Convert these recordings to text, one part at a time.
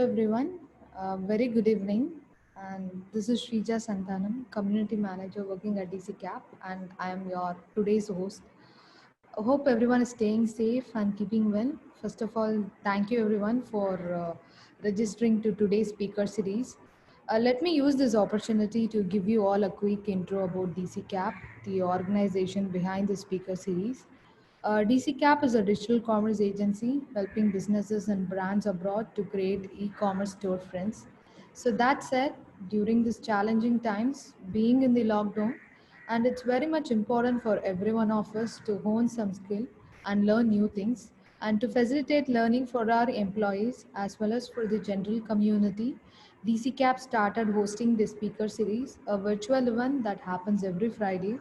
everyone. Very good evening. And this is Shrija Santanam, Community Manager working at DC Cap, and I am your today's host. I hope everyone is staying safe and keeping well. First of all, thank you everyone for registering to today's speaker series. Let me use this opportunity to give you all a quick intro about DC Cap, the organization behind the speaker series. DC Cap is a digital commerce agency helping businesses and brands abroad to create e-commerce storefronts. So that said, during these challenging times, being in the lockdown, and it's very much important for every one of us to hone some skill and learn new things and to facilitate learning for our employees as well as for the general community. DC Cap started hosting the speaker series, a virtual event that happens every Friday,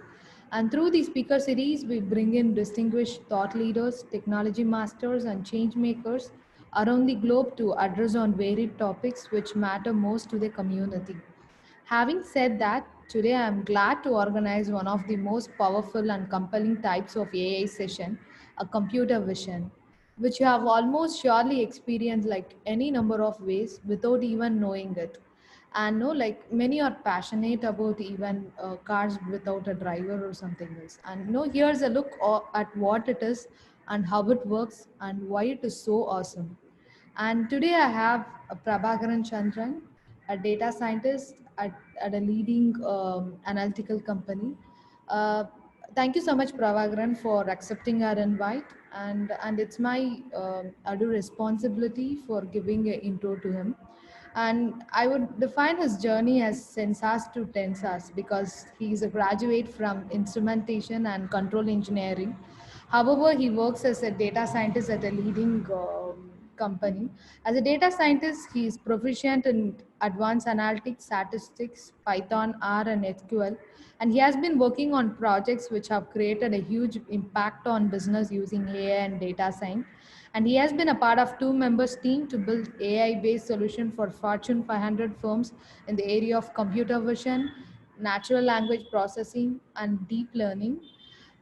and through the speaker series, we bring in distinguished thought leaders, technology masters, and change makers around the globe to address on varied topics which matter most to the community. Having said that, today I am glad to organize one of the most powerful and compelling types of AI session, a computer vision, which you have almost surely experienced like any number of ways without even knowing it. And no, like many are passionate about even cars without a driver or something else. And no, here's a look at what it is and how it works and why it is so awesome. And today I have Prabhakaran Chandran, a data scientist at a leading analytical company. Uh, Thank you so much, Prabhakaran, for accepting our invite. And it's my ado responsibility for giving an intro to him. And I would define his journey as sensas to tensas because he is a graduate from instrumentation and control engineering. However, he works as a data scientist at a leading company. As a data scientist, he is proficient in advanced analytics, statistics, Python, R, and SQL. And he has been working on projects which have created a huge impact on business using AI and data science. And he has been a part of two members team to build AI-based solution for Fortune 500 firms in the area of computer vision, natural language processing, and deep learning.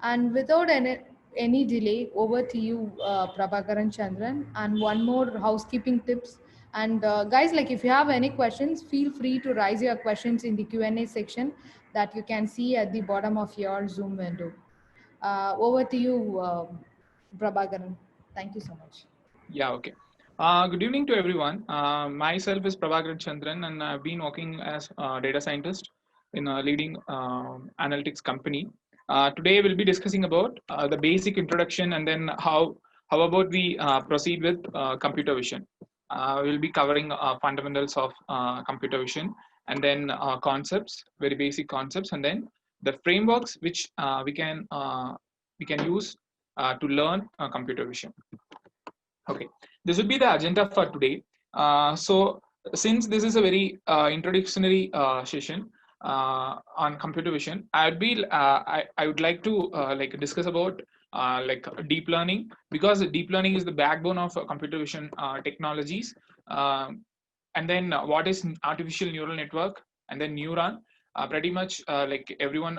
And without any delay, over to you, Prabhakaran Chandran. And one more housekeeping tips. And guys, like if you have any questions, feel free to raise your questions in the Q&A section that you can see at the bottom of your Zoom window. Over to you, Prabhakaran. Thank you so much. Yeah, okay. Good evening to everyone. Myself is Prabhakaran Chandran, and I've been working as a data scientist in a leading analytics company. Today, we'll be discussing about the basic introduction and then how about we proceed with computer vision. We'll be covering fundamentals of computer vision and then concepts, very basic concepts, and then the frameworks which we can use to learn computer vision. Okay, this will be the agenda for today. So since this is a very introductory session on computer vision, I would like to like discuss about like deep learning, because deep learning is the backbone of computer vision technologies. And then what is artificial neural network and then neuron. Pretty much like everyone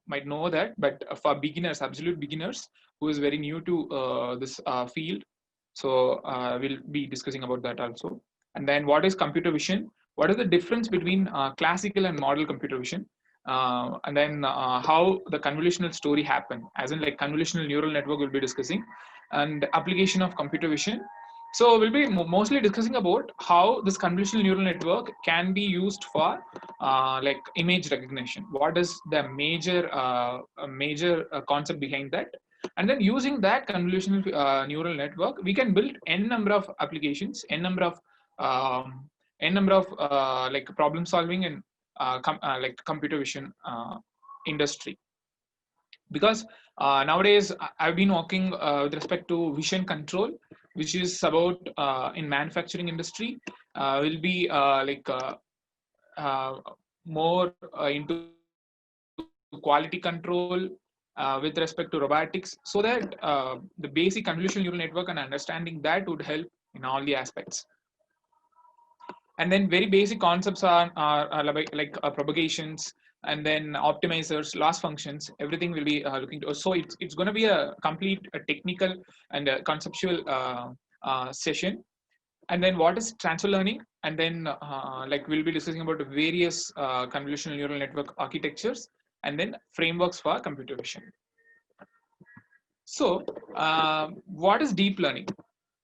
might know that, but for beginners, absolute beginners who is very new to this field, so we'll be discussing about that also. And then what is computer vision? What is the difference between classical and model computer vision? And then how the convolutional story happened, as in like convolutional neural network we'll be discussing, and application of computer vision. So we'll be mostly discussing about how this convolutional neural network can be used for like image recognition. What is the major concept behind that? And then using that convolutional neural network, we can build n number of applications, n number of like problem solving and like computer vision industry. Because nowadays I've been working with respect to vision control, which is about in manufacturing industry. Will be uh, more into quality control with respect to robotics, so that the basic convolutional neural network and understanding that would help in all the aspects. And then very basic concepts are like propagations and then optimizers, loss functions. Everything will be looking to. So it's going to be a complete technical and conceptual session. And then what is transfer learning? And then like we'll be discussing about various convolutional neural network architectures and then frameworks for computer vision. So what is deep learning?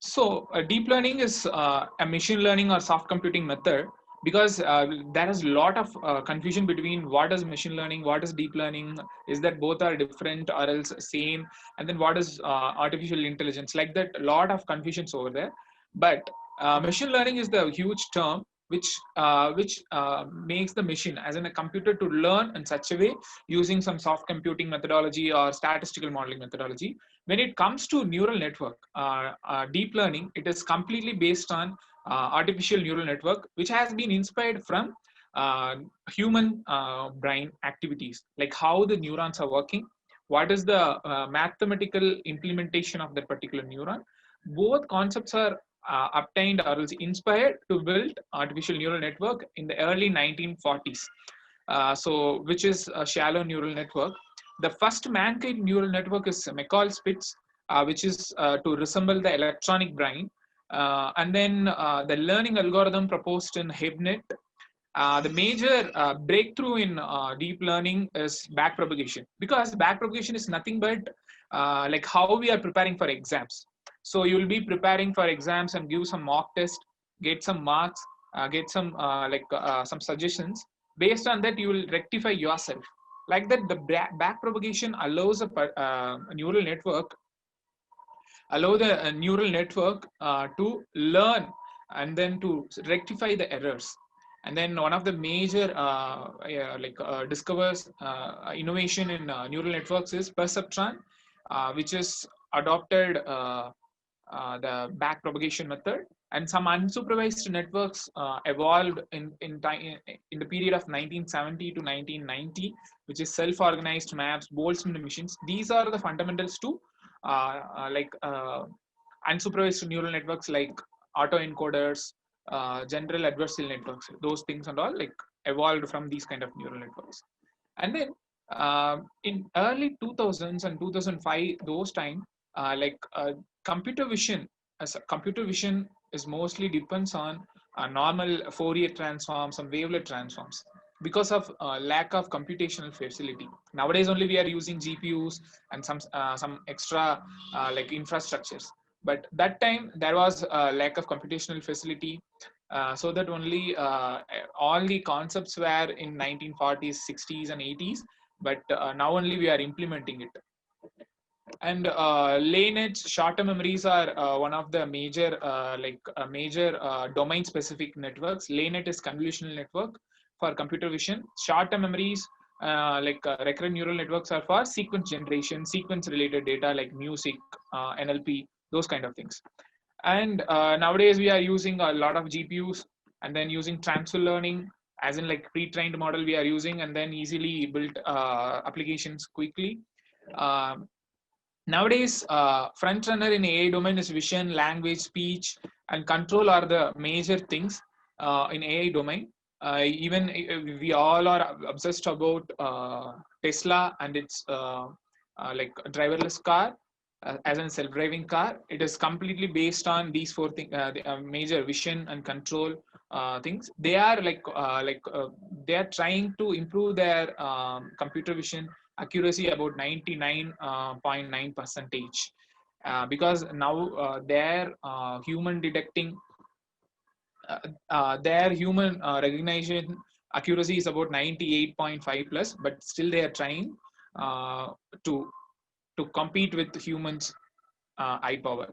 So deep learning is a machine learning or soft computing method, because there is a lot of confusion between what is machine learning, what is deep learning, is that both are different or else same, and then what is artificial intelligence, like that, a lot of confusions over there. But machine learning is the huge term which makes the machine as in a computer to learn in such a way using some soft computing methodology or statistical modeling methodology. When it comes to neural network, deep learning, it is completely based on artificial neural network, which has been inspired from uh, human brain activities, like how the neurons are working, what is the mathematical implementation of that particular neuron. Both concepts are obtained or is inspired to build artificial neural network in the early 1940s. So, which is a shallow neural network. The first mankind neural network is McCall-Spitz, which is to resemble the electronic brain. And then the learning algorithm proposed in HibNet. The major breakthrough in deep learning is backpropagation, because backpropagation is nothing but like how we are preparing for exams. So you will be preparing for exams and give some mock test, get some marks, get some some suggestions. Based on that, you will rectify yourself. Like that, the backpropagation allows a neural network allow the neural network to learn and then to rectify the errors. And then one of the major discovers innovation in neural networks is perceptron, which is adopted the backpropagation method. And some unsupervised networks evolved in the period of 1970 to 1990, which is self-organized maps, Boltzmann machines. These are the fundamentals to unsupervised neural networks like autoencoders, general adversarial networks. Those things and all like evolved from these kind of neural networks. And then in early 2000s and 2005, those time, computer vision, computer vision is mostly depends on normal Fourier transforms and wavelet transforms, because of lack of computational facility. Nowadays only we are using GPUs and some extra like infrastructures, but that time there was a lack of computational facility, so that only all the concepts were in 1940s, 60s and 80s, but now only we are implementing it. And LayNets short-term memories are one of the major domain-specific networks. LayNet is convolutional network for computer vision. Short-term memories recurrent neural networks are for sequence generation, sequence-related data like music, NLP, those kind of things. And nowadays we are using a lot of GPUs, and then using transfer learning, as in like pre-trained model we are using, and then easily built applications quickly. Nowadays, front runner in AI domain is vision, language, speech, and control are the major things in AI domain. Even we all are obsessed about Tesla and its like driverless car, as a self-driving car. It is completely based on these four things, the major vision and control things. They are they are trying to improve their computer vision accuracy about 99.9 percentage, because now human detecting their human recognition accuracy is about 98.5 plus, but still they are trying uh, to compete with humans eye power.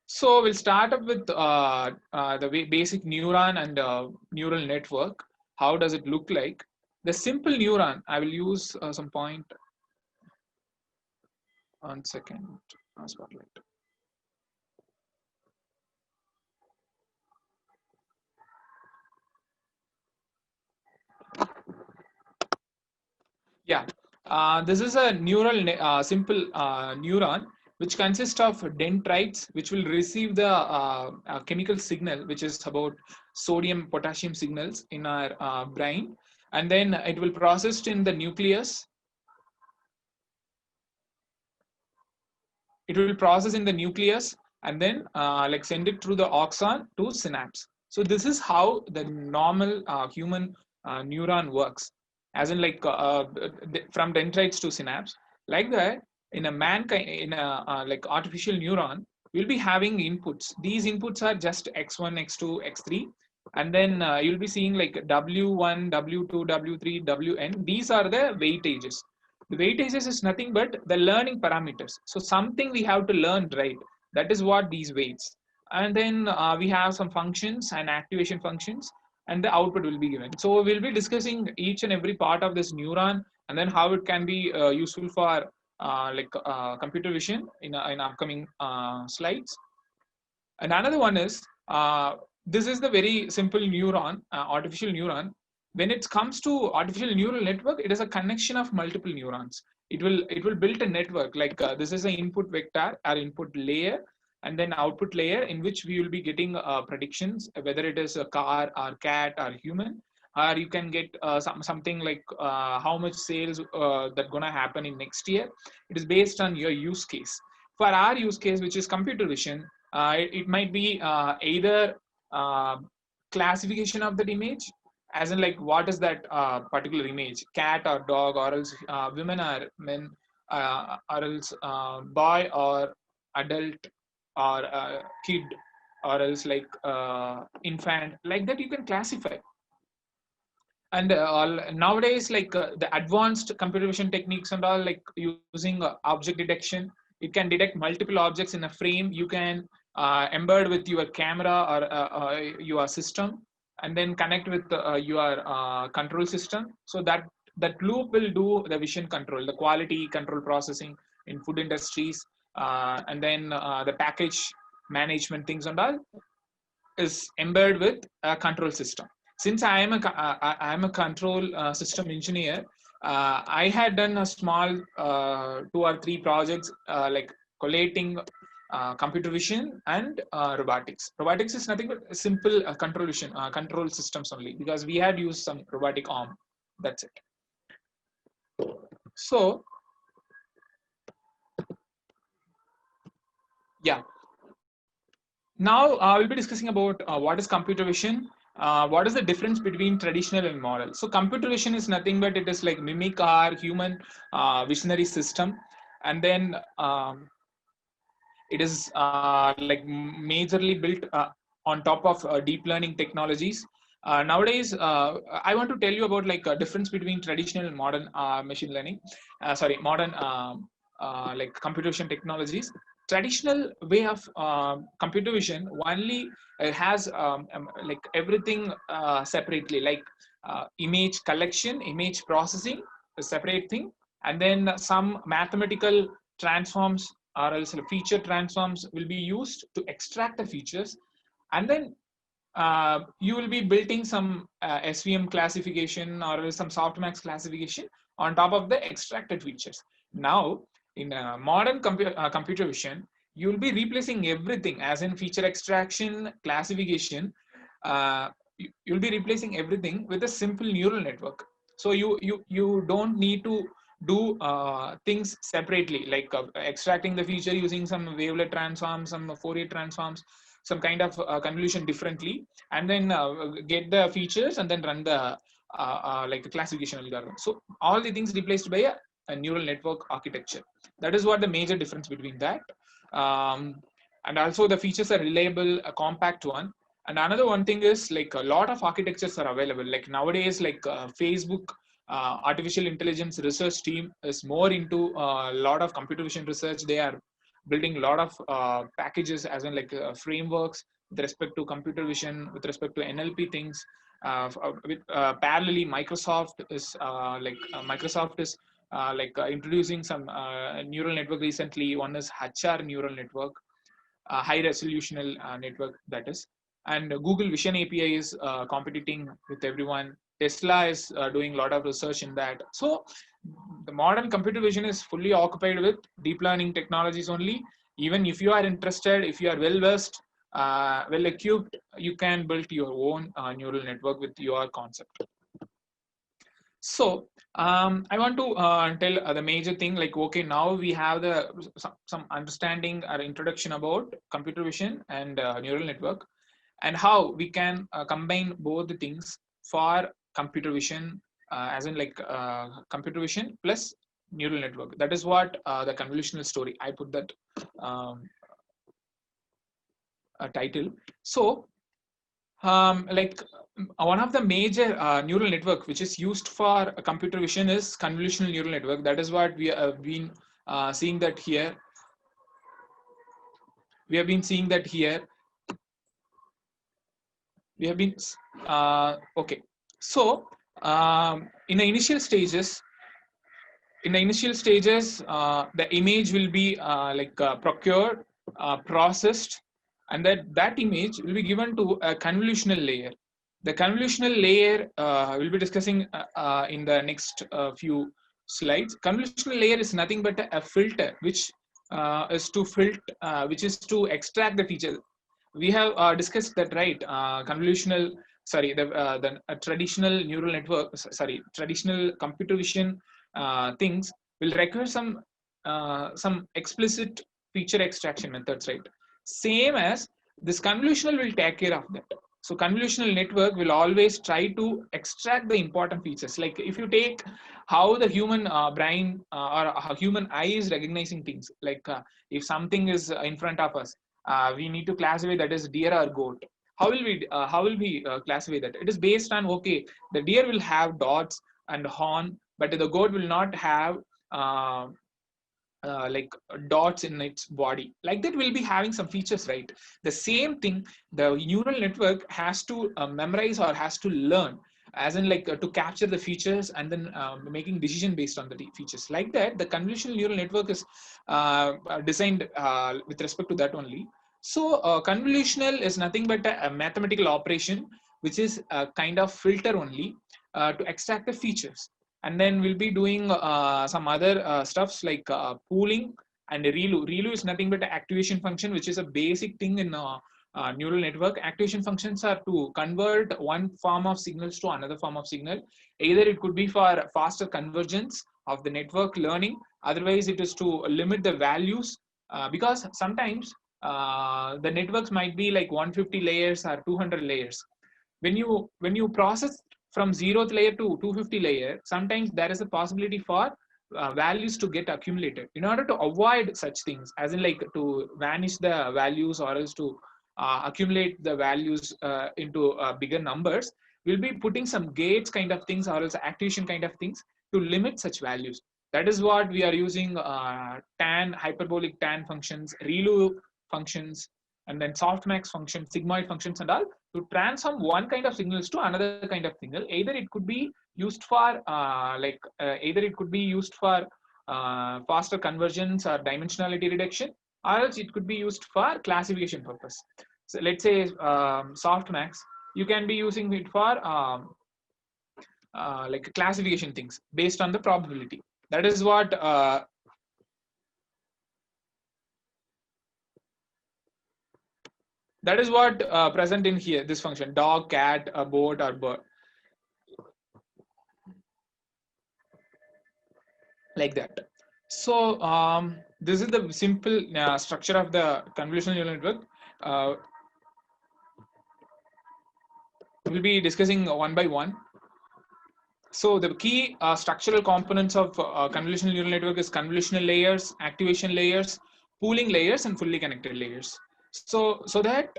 So we'll start up with the basic neuron and neural network. How does it look like? The simple neuron, I will use some point. 1 second, spotlight. Yeah, this is a simple neuron which consists of dendrites, which will receive the chemical signal, which is about sodium, potassium signals in our brain, and then it will process in the nucleus. It will process in the nucleus, and then like send it through the axon to synapse. So this is how the normal human neuron works, as in like from dendrites to synapse. Like that, in a mankind, in a like artificial neuron, we'll be having inputs. These inputs are just x1, x2, x3, and then you'll be seeing like w1, w2, w3, wn. These are the weightages. The weightages is nothing but the learning parameters. So something we have to learn, right? That is what these weights. And then we have some functions and activation functions, and the output will be given. So we'll be discussing each and every part of this neuron, and then how it can be useful for computer vision in upcoming slides. And another one is this is the very simple neuron, artificial neuron. When it comes to artificial neural network, it is a connection of multiple neurons. It will build a network like this is an input vector or input layer, and then output layer in which we will be getting predictions, whether it is a car or cat or human, or you can get something like how much sales that gonna happen in next year. It is based on your use case. For our use case, which is computer vision, it might be either uh, classification of that image, as in like what is that particular image, cat or dog, or else women or men, or else boy or adult, or kid, or else like infant, like that you can classify. And all nowadays like the advanced computer vision techniques and all, like using object detection, it can detect multiple objects in a frame. You can embed with your camera or your system, and then connect with your control system, so that that loop will do the vision control, the quality control processing in food industries, and then the package management things and all is embedded with a control system. Since I am a control system engineer, I had done a small 2 or 3 projects like collating computer vision and robotics. Robotics is nothing but simple control vision, control systems only, because we had used some robotic arm. That's it. So yeah, now we'll be discussing about what is computer vision, what is the difference between traditional and model. So computer vision is nothing but it is like mimic our human visionary system, and then it is like majorly built on top of deep learning technologies. Nowadays, I want to tell you about like a difference between traditional and modern machine learning. Sorry, modern like computer vision technologies. Traditional way of computer vision only has like everything separately, like image collection, image processing, a separate thing, and then some mathematical transforms or else feature transforms will be used to extract the features, and then you will be building some SVM classification or some softmax classification on top of the extracted features. Now, in modern computer vision, you will be replacing everything, as in feature extraction, classification. You'll be replacing everything with a simple neural network. So you don't need to do things separately, like extracting the feature using some wavelet transforms, some Fourier transforms, some kind of convolution differently, and then get the features and then run the like a classification algorithm. So all the things replaced by a neural network architecture. That is what the major difference between that. And also the features are reliable, a compact one. And another one thing is like a lot of architectures are available. Like nowadays, like Facebook artificial intelligence research team is more into a lot of computer vision research. They are building a lot of packages, as in like frameworks with respect to computer vision, with respect to NLP things. With parallelly, Microsoft is introducing some neural network recently. One is HR neural network, high resolutional network, that is. And Google Vision API is competing with everyone. Tesla is doing a lot of research in that. So the modern computer vision is fully occupied with deep learning technologies only. Even if you are interested, if you are well versed, well equipped, you can build your own neural network with your concept. So I want to tell the major thing, like, okay, now we have some understanding or introduction about computer vision and neural network, and how we can combine both the things for computer vision, as in like computer vision plus neural network. That is what the convolutional story, I put that um, title. So like one of the major neural network which is used for computer vision is convolutional neural network. That is what we have been seeing that here. We have been seeing that here. We have been okay. So in the initial stages, the image will be procured, processed, and that image will be given to a convolutional layer. The convolutional layer we'll be discussing in the next few slides. Convolutional layer is nothing but a filter, which is to extract the feature. We have discussed that, right? Convolutional, sorry, the traditional neural network, sorry, traditional computer vision things will require some explicit feature extraction methods, right? Same as this convolutional will take care of that. So convolutional network will always try to extract the important features. Like if you take how the human brain or how human eye is recognizing things, like if something is in front of us, we need to classify that as deer or goat. How will we classify that? It is based on, okay, the deer will have dots and horn, but the goat will not have uh, like dots in its body. Like that, will be having some features, right? The same thing, the neural network has to memorize or has to learn, as in like to capture the features and then making decision based on the features. Like that, the convolutional neural network is designed with respect to that only. So convolutional is nothing but a mathematical operation which is a kind of filter only to extract the features. And then we'll be doing some other stuffs like pooling and ReLU. ReLU is nothing but an activation function, which is a basic thing in neural network. Activation functions are to convert one form of signals to another form of signal. Either it could be for faster convergence of the network learning, otherwise it is to limit the values, because sometimes the networks might be like 150 layers or 200 layers. When you process from 0th layer to 250 layer, sometimes there is a possibility for values to get accumulated. In order to avoid such things, as in like to vanish the values or else to accumulate the values into bigger numbers, we'll be putting some gates kind of things or else activation kind of things to limit such values. That is what we are using tan, hyperbolic tan functions, ReLU functions, and then softmax functions, sigmoid functions, and all, to transform one kind of signals to another kind of signal. Either it could be used for faster convergence or dimensionality reduction, or else it could be used for classification purpose. So let's say softmax, you can be using it for like classification things based on the probability. That is what present in here, this function, dog, cat, a boat, or bird, like that. So this is the simple structure of the convolutional neural network. We'll be discussing one by one. So the key structural components of convolutional neural network is convolutional layers, activation layers, pooling layers, and fully connected layers. So that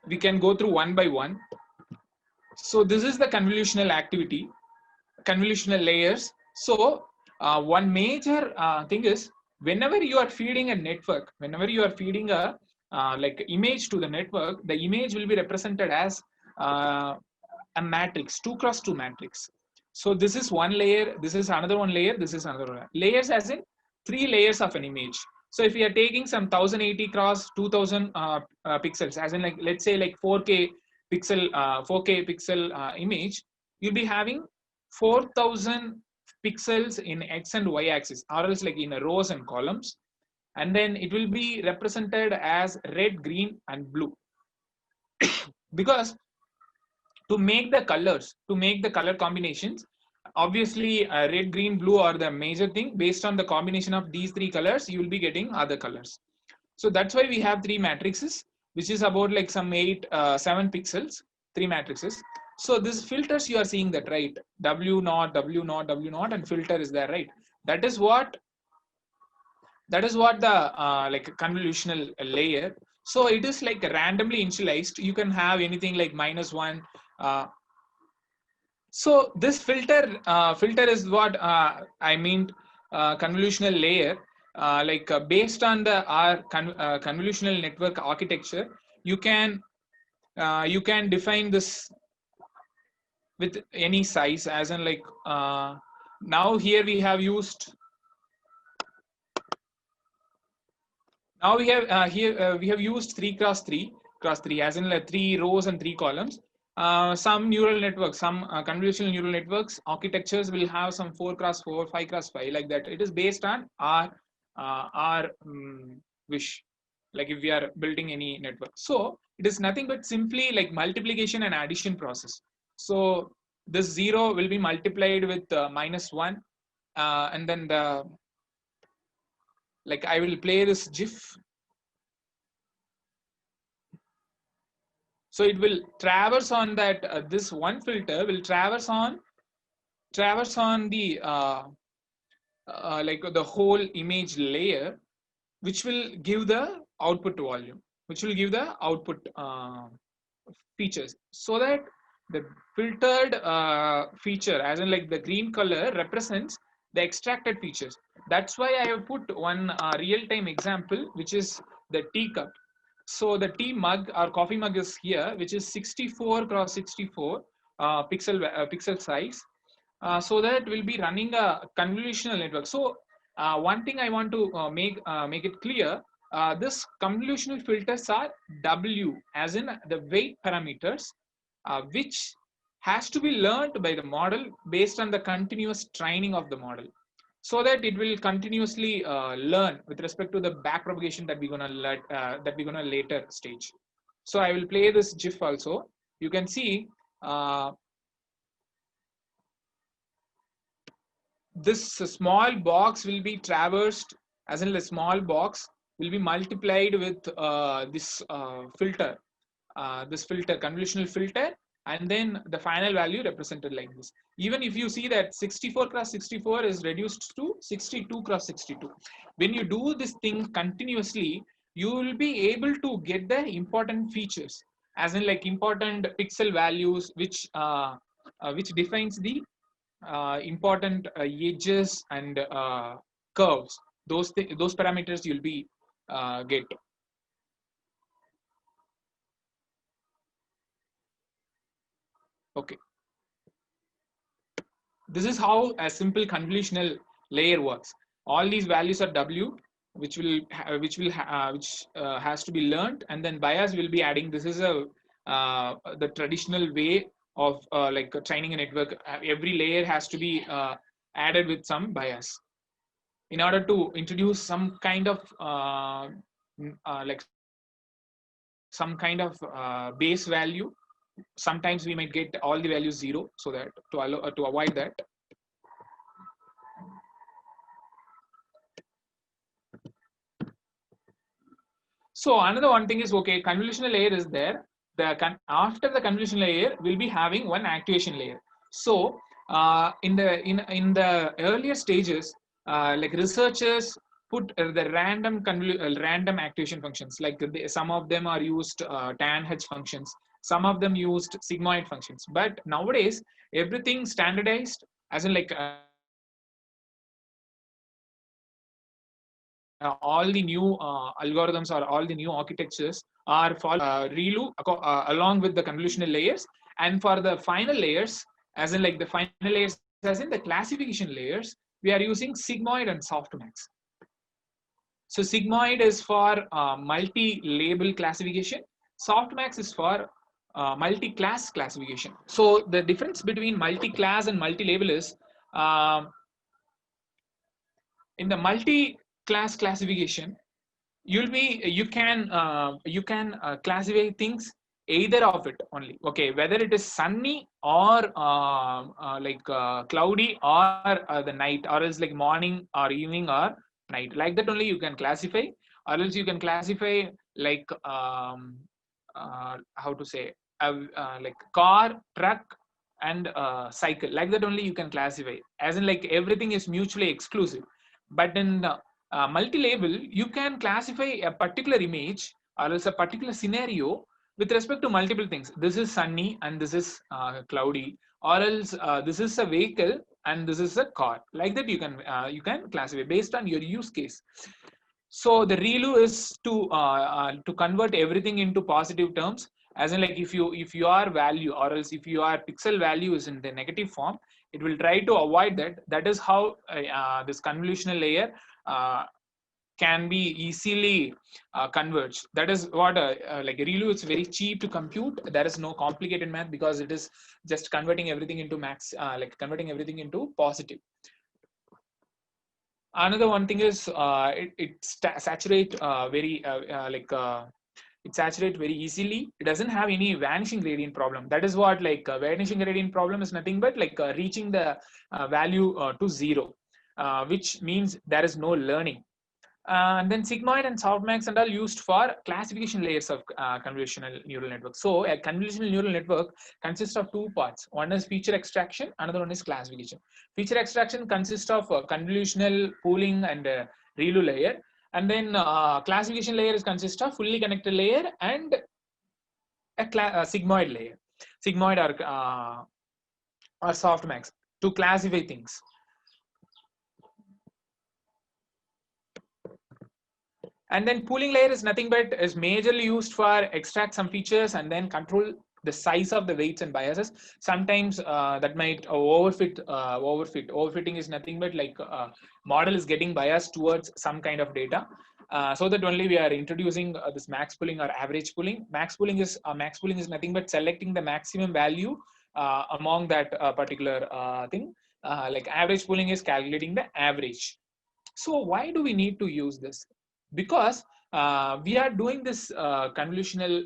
we can go through one by one. So this is the convolutional activity, convolutional layers. So one major thing is, whenever you are feeding a network, whenever you are feeding a like image to the network, the image will be represented as a matrix, 2x2 matrix. So this is one layer, this is another one layer, this is another one. Layers as in 3 layers of an image. So if we are taking some 1080 cross 2000 pixels, as in like, let's say like 4K pixel image, you'll be having 4000 pixels in X and Y axis, or else like in rows and columns. And then it will be represented as red, green, and blue. Because to make the color combinations, obviously red, green, blue are the major thing. Based on the combination of these three colors, you will be getting other colors. So that's why we have three matrices, which is about like some 7 pixels, three matrices. So this filters, you are seeing that, right? W naught, W naught, W naught, and filter is there, right? That is what the like convolutional layer. So it is like randomly initialized. You can have anything like -1. So this filter is what I mean, convolutional layer. Based on the convolutional network architecture, you can define this with any size, as in like now here we have used. Now we have we have used 3 cross 3 as in like 3 rows and 3 columns. Some neural networks, some convolutional neural networks architectures will have some 4 cross 4, 5 cross 5, like that. It is based on our wish, like if we are building any network. So it is nothing but simply like multiplication and addition process. So this 0 will be multiplied with -1, and then the, like I will play this GIF. So it will traverse on that. This one filter will traverse on the like the whole image layer, which will give the output volume, which will give the output features. So that the filtered feature, as in like the green color, represents the extracted features. That's why I have put one real-time example, which is the teacup. So the tea mug or coffee mug is here, which is 64 cross 64 pixel size. So that will be running a convolutional network. So one thing I want to make it clear, this convolutional filters are W, as in the weight parameters, which has to be learned by the model based on the continuous training of the model, so that it will continuously learn with respect to the backpropagation that we're gonna later stage. So I will play this GIF also. You can see this small box will be traversed, as in the small box will be multiplied with this filter, convolutional filter, and then the final value represented like this. Even if you see that 64 cross 64 is reduced to 62 cross 62, when you do this thing continuously, you will be able to get the important features, as in like important pixel values, which defines the important edges and curves. Those parameters you'll be get. Okay. This is how a simple convolutional layer works. All these values are W, which has to be learned, and then bias will be adding. This is the traditional way of like training a network. Every layer has to be added with some bias in order to introduce some kind of like some kind of base value. Sometimes we might get all the values 0, so that to avoid that. So another one thing is, okay, convolutional layer is there. After the convolutional layer, we'll be having one activation layer. So in the earlier stages, like researchers put the random activation functions. Like some of them are used tanh functions. Some of them used sigmoid functions. But nowadays, everything standardized, as in like all the new algorithms or all the new architectures are ReLU along with the convolutional layers. And for the final layers, as in like the final layers, as in the classification layers, we are using sigmoid and softmax. So sigmoid is for multi-label classification. Softmax is for multi-class classification. So the difference between multi-class and multi-label is in the multi-class classification, you can classify things either of it only. Okay, whether it is sunny or cloudy, or the night, or else like morning or evening or night, like that only you can classify. Or else you can classify like how to say, like car, truck, and cycle, like that only you can classify, as in like everything is mutually exclusive. But in multi-label, you can classify a particular image or else a particular scenario with respect to multiple things. This is sunny and this is cloudy, or else this is a vehicle and this is a car, like that you can classify based on your use case. So the ReLU is to convert everything into positive terms, as in like if your value or else if your pixel value is in the negative form, it will try to avoid that. That is how this convolutional layer uh, can be easily converged. That is what like ReLU is very cheap to compute. There is no complicated math because it is just converting everything into max, like converting everything into positive. Another one thing is it saturate very it saturate very easily. It doesn't have any vanishing gradient problem. That is what like vanishing gradient problem is nothing but like reaching the value to 0, which means there is no learning. And then sigmoid and softmax and all used for classification layers of convolutional neural network. So a convolutional neural network consists of two parts. One is feature extraction, another one is classification. Feature extraction consists of convolutional pooling and ReLU layer, and then classification layer is consists of fully connected layer and a sigmoid layer, sigmoid or softmax to classify things. And then pooling layer is nothing but is majorly used for extract some features and then control the size of the weights and biases. Sometimes that might overfit. Overfitting is nothing but like model is getting biased towards some kind of data. So that only we are introducing this max pooling or average pooling. Max pooling is nothing but selecting the maximum value among that particular thing. Like average pooling is calculating the average. So why do we need to use this? Because we are doing this convolutional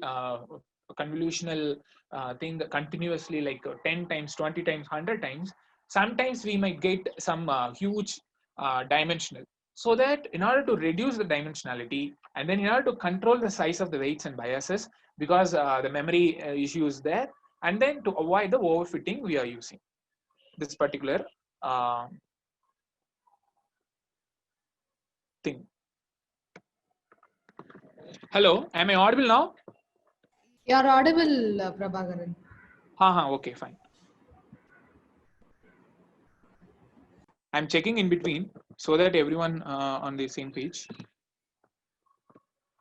thing continuously, like 10 times, 20 times, 100 times. Sometimes we might get some huge dimensional. So that in order to reduce the dimensionality and then in order to control the size of the weights and biases, because the memory issue is there, and then to avoid the overfitting, we are using this particular thing. Hello, am I audible now? You are audible, Prabhakaran. Okay, fine. I'm checking in between so that everyone on the same page.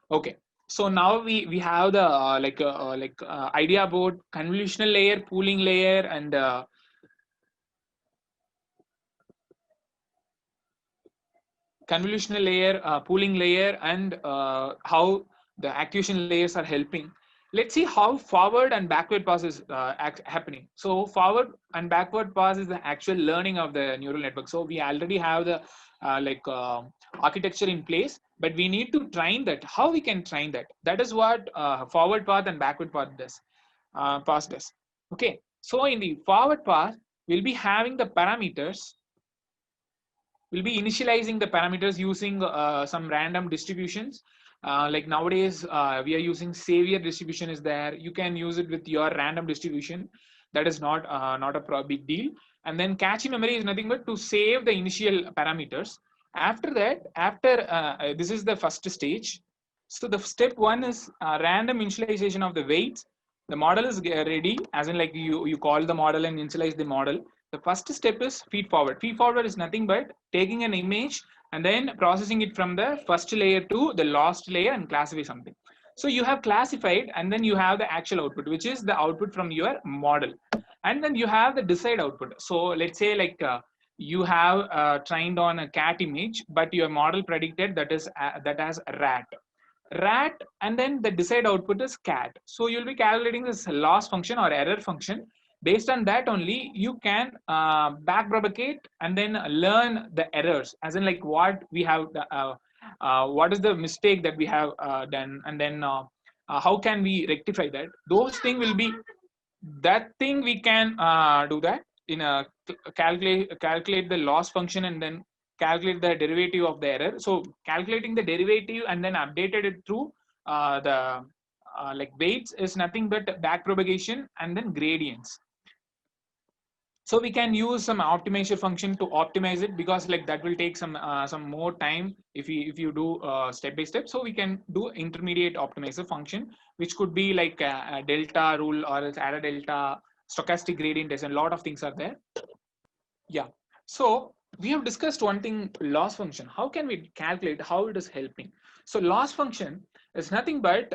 Okay, so now we have the idea about convolutional layer, pooling layer, and convolutional layer, pooling layer, and how the activation layers are helping. Let's see how forward and backward pass is happening. So forward and backward pass is the actual learning of the neural network. So we already have the architecture in place, but we need to train that. How we can train that? That is what forward path and backward path does. Pass does. Okay. So in the forward path, we'll be having the parameters. We'll be initializing the parameters using some random distributions. Like nowadays, we are using Savior distribution is there. You can use it with your random distribution. That is not a big deal. And then cache memory is nothing but to save the initial parameters. After that, this is the first stage. So the step one is random initialization of the weights. The model is ready, as in like you call the model and initialize the model. The first step is feed forward. Feed forward is nothing but taking an image and then processing it from the first layer to the last layer and classify something. So you have classified and then you have the actual output, which is the output from your model. And then you have the decide output. So let's say like you have trained on a cat image, but your model predicted that has rat. And then the decide output is cat. So you'll be calculating this loss function or error function. Based on that only you can back propagate and then learn the errors, as in like what we have what is the mistake that we have done, and then how can we rectify that? Those thing will be that thing we can do that in a calculate the loss function and then calculate the derivative of the error. So calculating the derivative and then updated it through the like weights is nothing but back propagation and then gradients. So we can use some optimizer function to optimize it, because like that will take some more time if you do step by step. So we can do intermediate optimizer function, which could be like a delta rule or else add a delta stochastic gradient. There's a lot of things are there. Yeah. So we have discussed one thing, loss function. How can we calculate how it is helping? So loss function is nothing but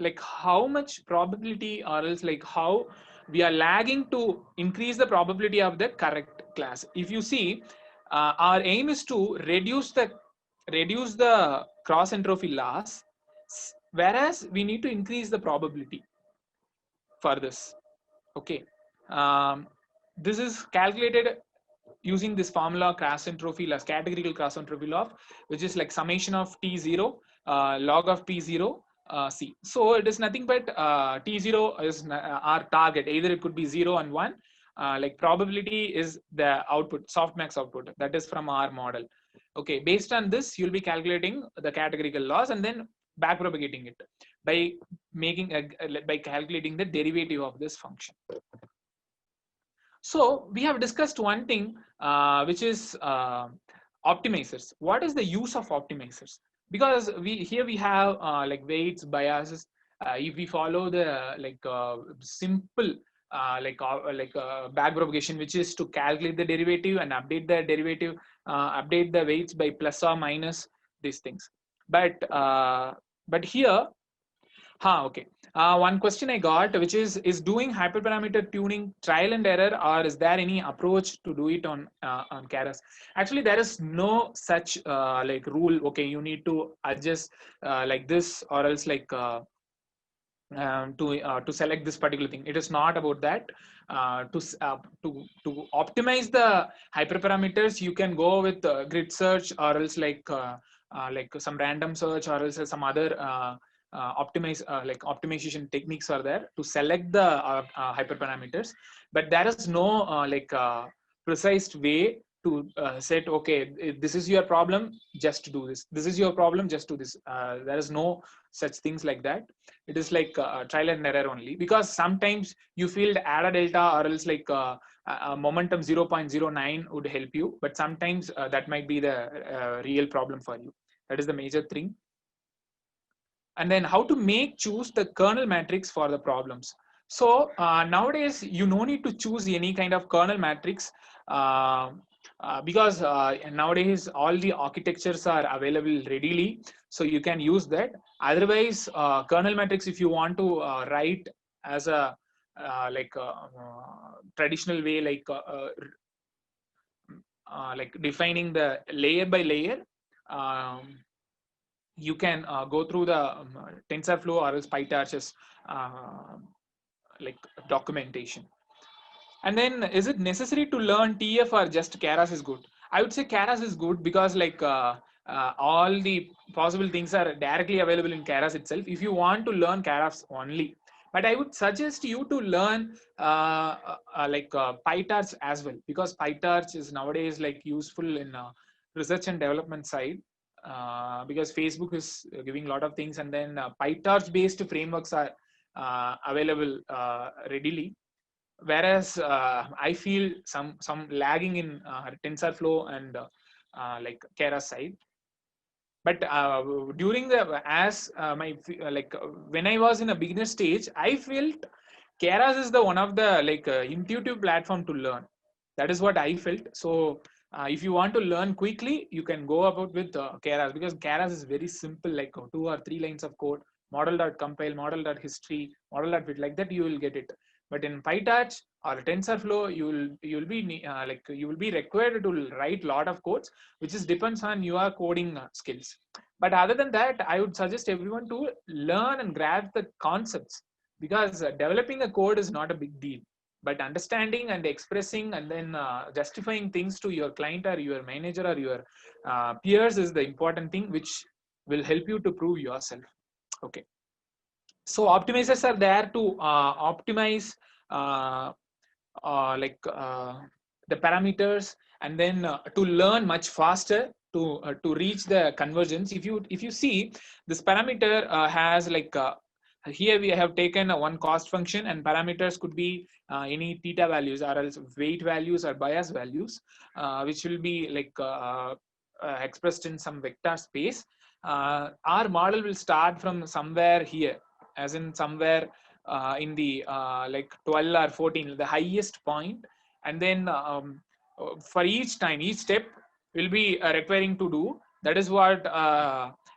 like how much probability or else like how we are lagging to increase the probability of the correct class. If you see, our aim is to reduce the cross entropy loss, whereas we need to increase the probability for this. Okay. This is calculated using this formula cross entropy loss, categorical cross entropy law, which is like summation of T0 log of T0 C. So it is nothing but T0 is our target. Either it could be 0 and 1. Like probability is the output, softmax output, that is from our model. Okay, based on this, you'll be calculating the categorical loss and then back propagating it by making by calculating the derivative of this function. So we have discussed one thing, which is optimizers. What is the use of optimizers? Because we have like weights, biases. If we follow the simple back propagation, which is to calculate the derivative and update the derivative, update the weights by plus or minus these things. But here, okay. One question I got, which is doing hyperparameter tuning trial and error, or is there any approach to do it on Keras? Actually, there is no such like rule. Okay, you need to adjust like this, or else like to select this particular thing. It is not about that. To optimize the hyperparameters, you can go with grid search, or else like some random search, or else some other optimization techniques are there to select the hyperparameters. But there is no precise way to set, okay, this is your problem, just do this. This is your problem, just do this. There is no such things like that. It is like trial and error only, because sometimes you feel add a delta, or else like momentum 0.09 would help you, but sometimes that might be the real problem for you. That is the major thing. And then how to choose the kernel matrix for the problems. So nowadays you no need to choose any kind of kernel matrix because nowadays all the architectures are available readily, so you can use that. Otherwise, kernel matrix, if you want to write as a traditional way, like defining the layer by layer, you can go through the TensorFlow or else PyTorch's like documentation. And then, is it necessary to learn TF, or just Keras is good? I would say Keras is good, because like all the possible things are directly available in Keras itself. If you want to learn Keras only, but I would suggest you to learn PyTorch as well, because PyTorch is nowadays like useful in research and development side. Because Facebook is giving a lot of things, and then PyTorch based frameworks are available readily. Whereas I feel some lagging in TensorFlow and like Keras side. But during the when I was in a beginner stage, I felt Keras is the one of the intuitive platform to learn. That is what I felt. So if you want to learn quickly, you can go about with Keras, because Keras is very simple, like 2 or 3 lines of code, model.compile, model.history, model.fit, like that you will get it. But in PyTorch or TensorFlow, you will be required to write a lot of codes, which is depends on your coding skills. But other than that, I would suggest everyone to learn and grasp the concepts, because developing a code is not a big deal. But understanding and expressing and then justifying things to your client or your manager or your peers is the important thing, which will help you to prove yourself. Okay. So optimizers are there to optimize uh, the parameters, and then to learn much faster to reach the convergence. If you see, this parameter has here we have taken one cost function, and parameters could be any theta values or else weight values or bias values, which will be expressed in some vector space. Our model will start from somewhere here, as in somewhere in the 12 or 14, the highest point, and then for each time, each step will be requiring to do. That is what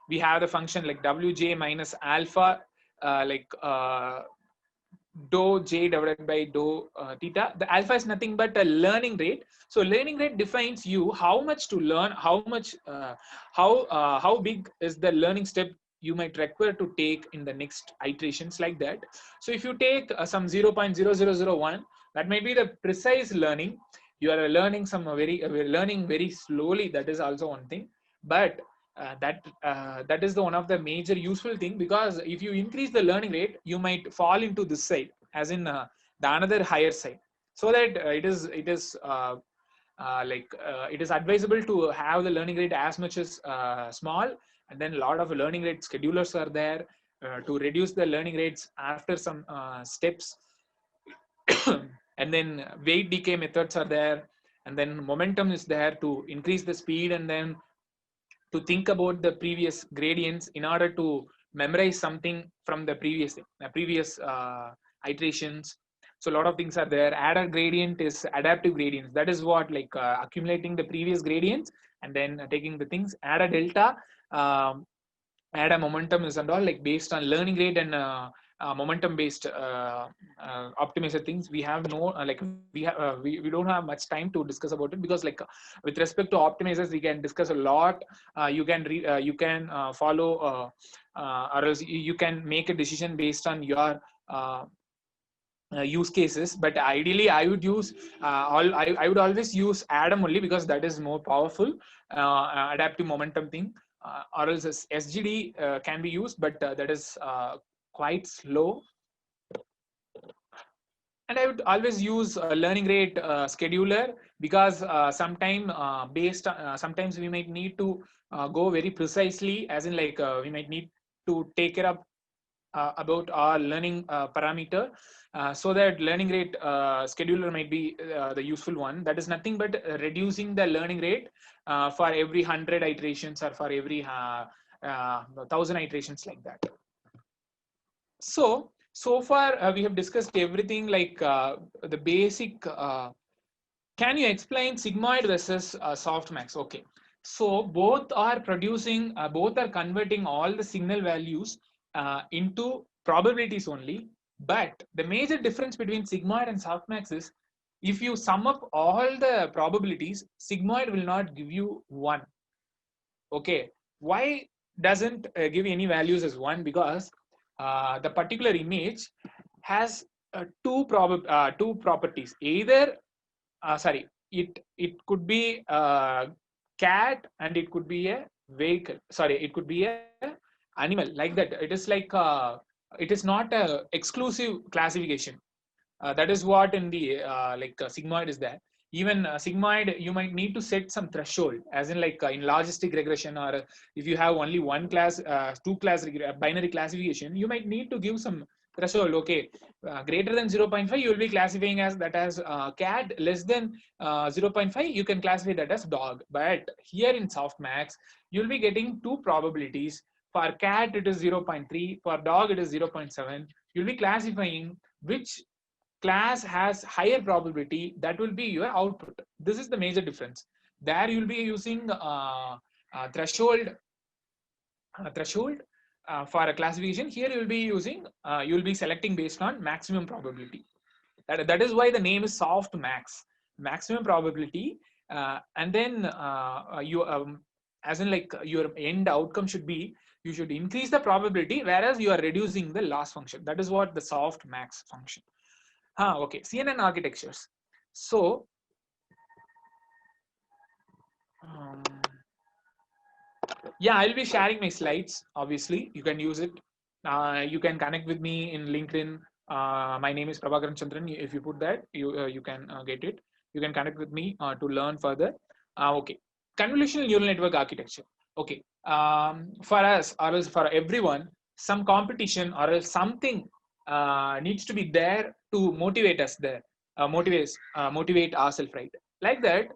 we have the function like wj minus alpha, uh, like uh, dou j divided by dou theta. The alpha is nothing but a learning rate. So learning rate defines you how much to learn, how big is the learning step you might require to take in the next iterations, like that. So if you take some 0.0001, that might be the precise learning. You are learning some learning very slowly. That is also one thing, but that is the one of the major useful thing, because if you increase the learning rate, you might fall into this side, as in the another higher side. So that it is advisable to have the learning rate as much as small, and then a lot of learning rate schedulers are there to reduce the learning rates after some steps. And then weight decay methods are there, and then momentum is there to increase the speed, and then to think about the previous gradients in order to memorize something from the previous iterations. So a lot of things are there. Adder gradient is adaptive gradients. That is what accumulating the previous gradients and then taking the things. Adder delta, add a momentum is and all, like based on learning rate and momentum based optimizer things. We have no we don't have much time to discuss about it, because with respect to optimizers we can discuss a lot. You can follow or else you can make a decision based on your use cases. But ideally I would use I would always use ADAM only, because that is more powerful adaptive momentum thing. Or else SGD can be used, but that is quite slow. And I would always use a learning rate scheduler, because sometimes we might need to go very precisely, as in we might need to take care of about our learning parameter, so that learning rate scheduler might be the useful one. That is nothing but reducing the learning rate for every 100 iterations, or for every 1,000 iterations, like that. So far we have discussed everything, the basic. Can you explain sigmoid versus softmax? Okay, so both are both are converting all the signal values into probabilities only. But the major difference between sigmoid and softmax is, if you sum up all the probabilities, sigmoid will not give you one. Okay, why doesn't give any values as one? Because the particular image has two properties. Either sorry, it could be a cat, and it could be a vehicle. Sorry, it could be a animal, like that. It is it is not a exclusive classification. That is what in the sigmoid is there. Even sigmoid, you might need to set some threshold, as in in logistic regression, or if you have only one class, two class binary classification, you might need to give some threshold. Okay, greater than 0.5 you will be classifying as that as cat. Less than 0.5 you can classify that as dog. But here in softmax you will be getting two probabilities. For cat it is 0.3, for dog it is 0.7. You'll be classifying which class has higher probability. That will be your output. This is the major difference. There you'll be using threshold for a classification. Here you will be using you will be selecting based on maximum probability. That is why the name is soft max, maximum probability. And then you as in your end outcome should be, you should increase the probability, whereas you are reducing the loss function. That is what the soft max function. Okay, CNN architectures. So yeah, I'll be sharing my slides. Obviously, you can use it. You can connect with me in LinkedIn. My name is Prabhakaran Chandran. If you put that, you can get it. You can connect with me to learn further. Okay, convolutional neural network architecture. Okay, for us or else for everyone, some competition or else something needs to be there to motivate us there, motivate ourselves, right? Like that,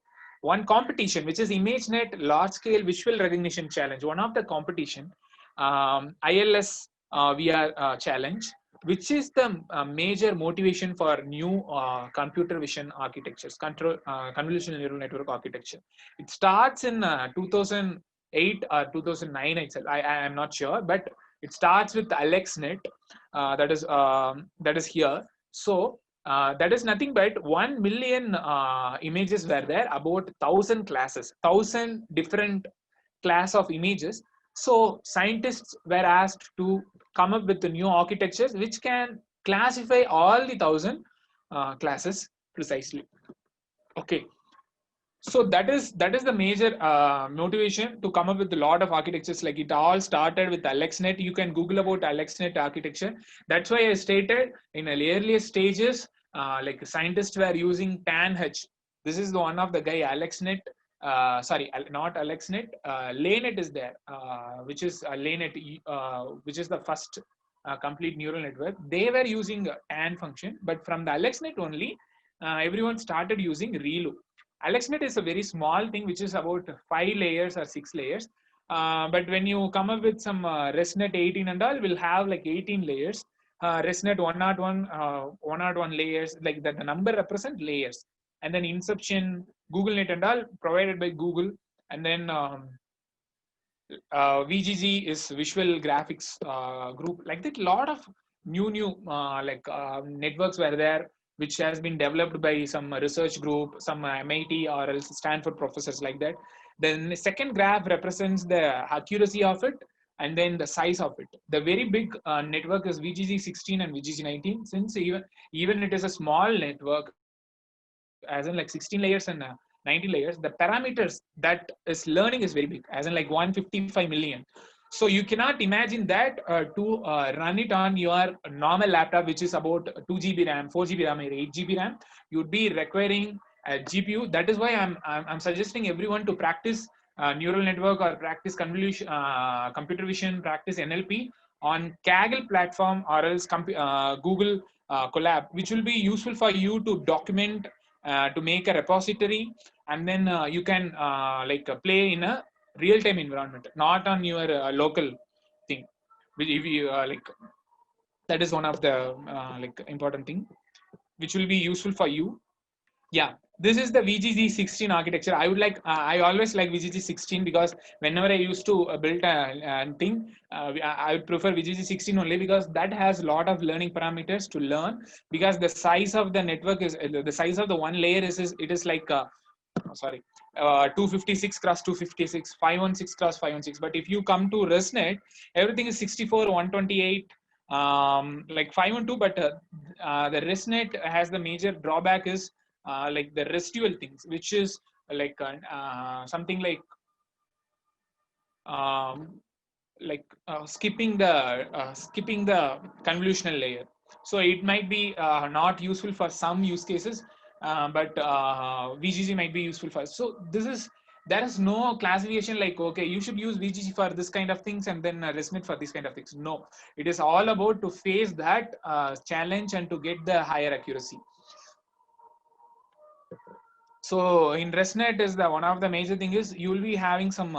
one competition which is ImageNet large scale visual recognition challenge. One of the competition, ILS VR challenge, which is the major motivation for new computer vision architectures, convolutional neural network architecture. It starts in 2008 or 2009 itself. I am not sure, but it starts with AlexNet, that is here. So that is nothing but 1 million images were there, about 1,000 classes, 1,000 different class of images. So scientists were asked to come up with the new architectures which can classify all the 1,000 classes precisely. Okay, so that is the major motivation to come up with a lot of architectures. Like, it all started with AlexNet. You can Google about AlexNet architecture. That's why I stated in the earliest stages, like scientists were using TANH. This is the one of the guy AlexNet. Sorry, not AlexNet. LayNet is there, which is LayNet, which is the first complete neural network. They were using TAN function, but from the AlexNet only, everyone started using ReLU. AlexNet is a very small thing, which is about 5 layers or 6 layers. But when you come up with some ResNet 18 and all, we'll have like 18 layers. ResNet 101 layers, like that. The number represent layers. And then Inception, GoogleNet and all provided by Google. And then VGG is Visual Graphics Group. Like that, lot of new networks were there, which has been developed by some research group, some MIT or else Stanford professors, like that. Then the second graph represents the accuracy of it, and then the size of it. The very big network is VGG 16 and VGG 19. Since even it is a small network, as in like 16 layers and 19 layers, the parameters that is learning is very big, as in like 155 million. So you cannot imagine that to run it on your normal laptop, which is about 2 GB RAM, 4 GB RAM, or 8 GB RAM. You'd be requiring a GPU. That is why I'm suggesting everyone to practice neural network or practice convolution, computer vision, practice NLP on Kaggle platform or else Google Colab, which will be useful for you to document, to make a repository, and then you can play in a real-time environment, not on your local thing. If you that is one of the important thing which will be useful for you. Yeah, this is the VGG 16 architecture. I would like, I always like VGG 16 because whenever I used to build a thing, I would prefer VGG 16 only, because that has a lot of learning parameters to learn. Because the size of the network is, the size of the one layer is it is like 256 cross 256, 516 cross 516. But if you come to ResNet, everything is 64, 128, like 512. But the ResNet has the major drawback is like the residual things, which is like something skipping the convolutional layer. So it might be not useful for some use cases, but VGG might be useful for us. So there is no classification like, okay, you should use VGG for this kind of things and then ResNet for this kind of things. No, it is all about to face that challenge and to get the higher accuracy. So in ResNet is the one of the major thing is you will be having some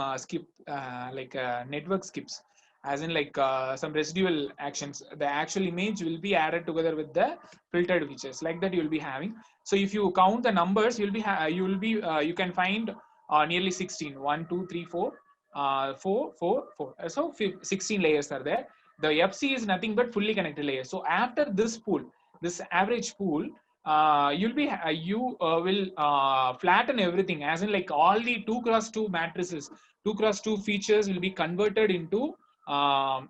network skips, as in some residual actions. The actual image will be added together with the filtered features, like that you will be having. So if you count the numbers, you can find nearly 16, 1, 2, 3, 4, 4, 4, 4. So 16 layers are there. The FC is nothing but fully connected layers. So after this pool, this average pool, you will flatten everything, as in like all the 2x2 matrices, 2x2 features will be converted into a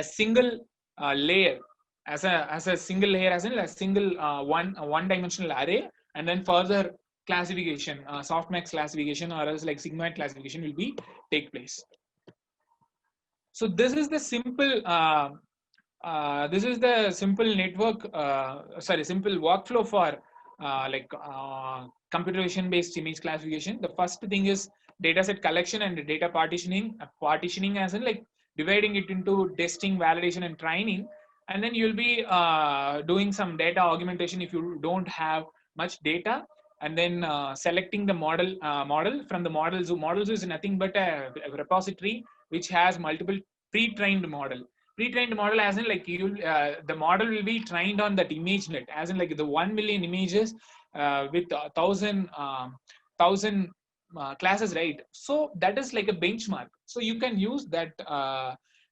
single layer, as a single layer, as in a single one dimensional array. And then further classification, softmax classification or else like sigmoid classification will be take place. So this is the simple network, simple workflow for computer vision based image classification. The first thing is dataset collection and data partitioning. Partitioning as in like dividing it into testing, validation, and training. And then you'll be doing some data augmentation if you don't have much data. And then selecting the model from the models. Models is nothing but a repository which has multiple pre-trained model. Pre-trained model as in like the model will be trained on that ImageNet, as in like the 1 million images with 1,000 classes, right? So that is like a benchmark. So you can use that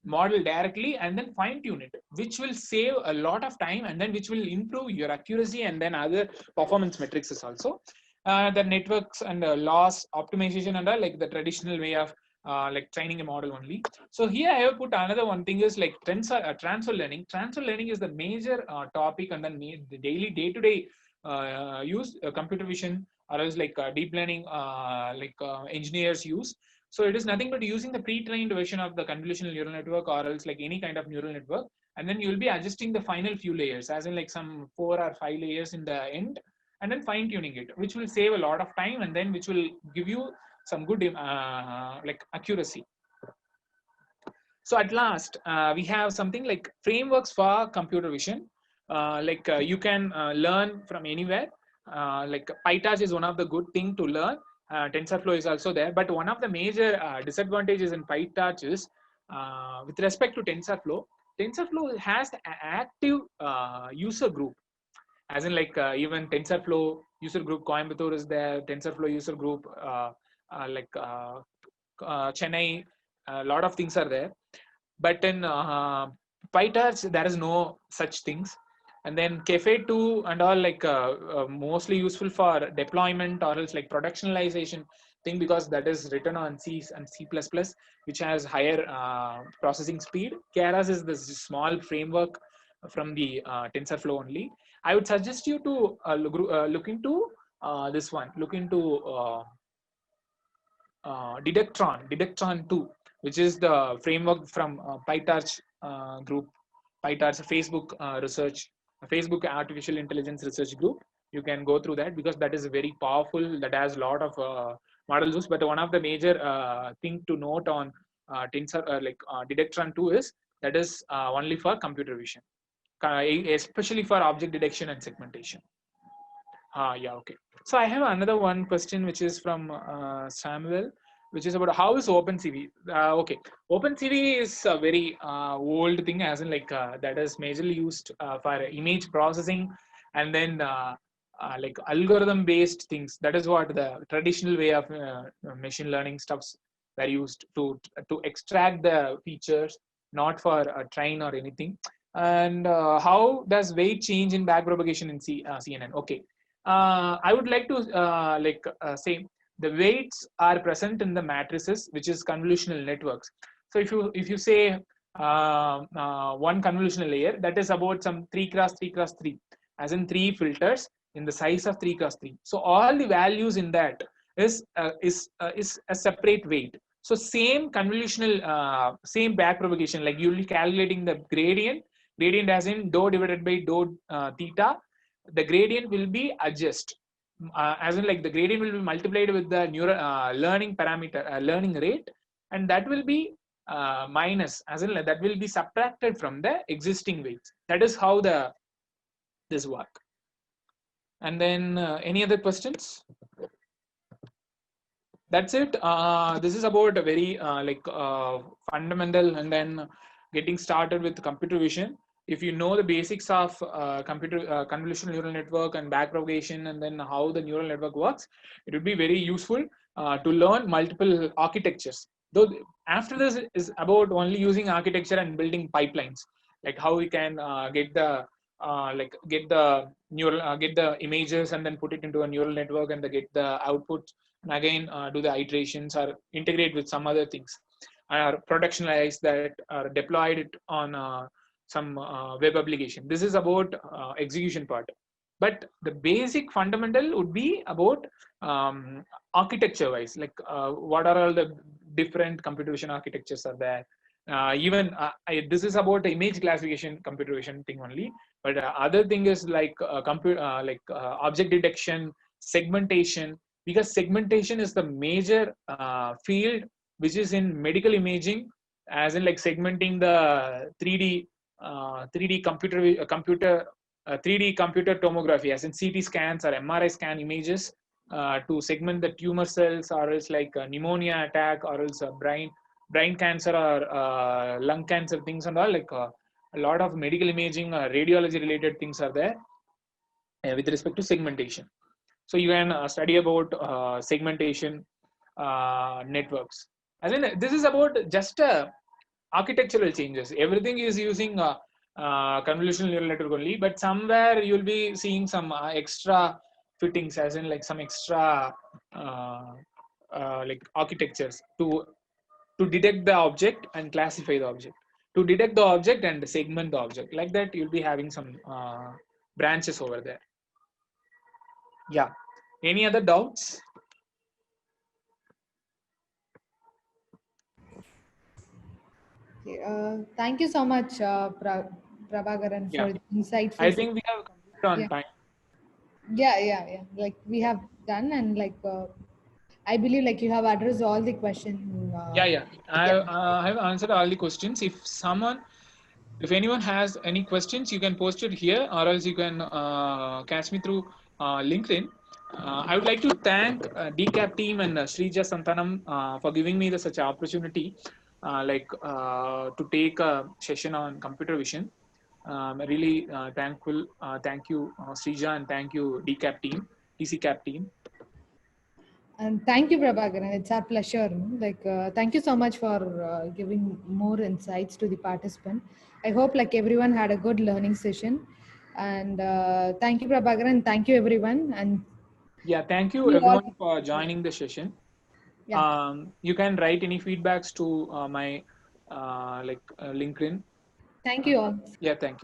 model directly and then fine tune it, which will save a lot of time and then which will improve your accuracy and then other performance metrics is also. The networks and loss optimization and all, like the traditional way of like training a model only. So here I have put another one thing is like transfer learning. Transfer learning is the major topic and then the daily day-to-day use computer vision or else like deep learning engineers use. So it is nothing but using the pre-trained version of the convolutional neural network or else like any kind of neural network, and then you'll be adjusting the final few layers, as in like some 4 or 5 layers in the end, and then fine tuning it, which will save a lot of time and then which will give you some good like accuracy. So at last, we have something like frameworks for computer vision. You can learn from anywhere. Like PyTorch is one of the good thing to learn. TensorFlow is also there, but one of the major disadvantages in PyTorch is with respect to TensorFlow. TensorFlow has an active user group, as in like even TensorFlow user group Coimbatore is there, TensorFlow user group Chennai, a lot of things are there. But in PyTorch, there is no such things. And then Caffe 2 and all like mostly useful for deployment or else like productionalization thing, because that is written on C and C++, which has higher processing speed. Keras is this small framework from the TensorFlow only. I would suggest you to look into this one. Look into Dedectron 2, which is the framework from PyTorch group, PyTorch Facebook research, Facebook Artificial Intelligence Research Group. You can go through that because that is very powerful. That has a lot of model use. But one of the major thing to note on Dedectron 2 is that is only for computer vision, especially for object detection and segmentation. Yeah, okay. So I have another one question, which is from Samuel, which is about how is OpenCV? Okay, OpenCV is a very old thing, as in like that is majorly used for image processing and then like algorithm-based things. That is what the traditional way of machine learning stuffs were used to extract the features, not for train or anything. And how does weight change in backpropagation in CNN? Okay. I would like to say the weights are present in the matrices, which is convolutional networks. So if you say one convolutional layer, that is about some 3 cross 3 cross 3, as in 3 filters in the size of 3 cross 3. So all the values in that is a separate weight. So same convolutional, same backpropagation, like you'll be calculating the gradient as in dou divided by dou theta. The gradient will be adjust, as in like the gradient will be multiplied with the neural learning parameter, learning rate, and that will be minus, as in like that will be subtracted from the existing weights. That is how this work. And then any other questions? That's it. This is about a very fundamental, and then getting started with computer vision. If you know the basics of convolutional neural network and backpropagation, and then how the neural network works, it would be very useful to learn multiple architectures. Though after this is about only using architecture and building pipelines, like how we can get the images and then put it into a neural network and get the output, and again do the iterations or integrate with some other things, or productionalize that or deployed it on some web application. This is about execution part, but the basic fundamental would be about architecture wise, like what are all the different computer vision architectures are there, This is about the image classification computer vision thing only, but other thing is like object detection, segmentation, because segmentation is the major field which is in medical imaging, as in like segmenting the 3D computer tomography, as in CT scans or MRI scan images, to segment the tumor cells, or else like pneumonia attack, or else brain cancer or lung cancer things and all, like a lot of medical imaging, radiology related things are there with respect to segmentation. So you can study about segmentation networks. I mean, this is about just architectural changes. Everything is using convolutional neural network only, but somewhere you'll be seeing some extra fittings, as in like some extra like architectures to detect the object and classify the object, to detect the object and segment the object. Like that, you'll be having some branches over there. Yeah. Any other doubts? Thank you so much, Prabhakaran, Yeah. for the insightful. I think we have completed on Yeah. time. Yeah. Like we have done, and like I believe like you have addressed all the questions. Yeah. I have answered all the questions. If anyone has any questions, you can post it here, or else you can catch me through LinkedIn. I would like to thank DCAP team and Srija Santanam for giving me such an opportunity, to take a session on computer vision. Really thankful. Thank you, Srija, and thank you, DCAP team, TCCAP team. And thank you, Prabhakaran. It's our pleasure. Like, thank you so much for giving more insights to the participant. I hope like everyone had a good learning session. And thank you, Prabhakaran. Thank you, everyone. And Yeah, thank you see you all. everyone for joining the session. Yeah. You can write any feedbacks to my LinkedIn. Thank you all. Yeah, thank you.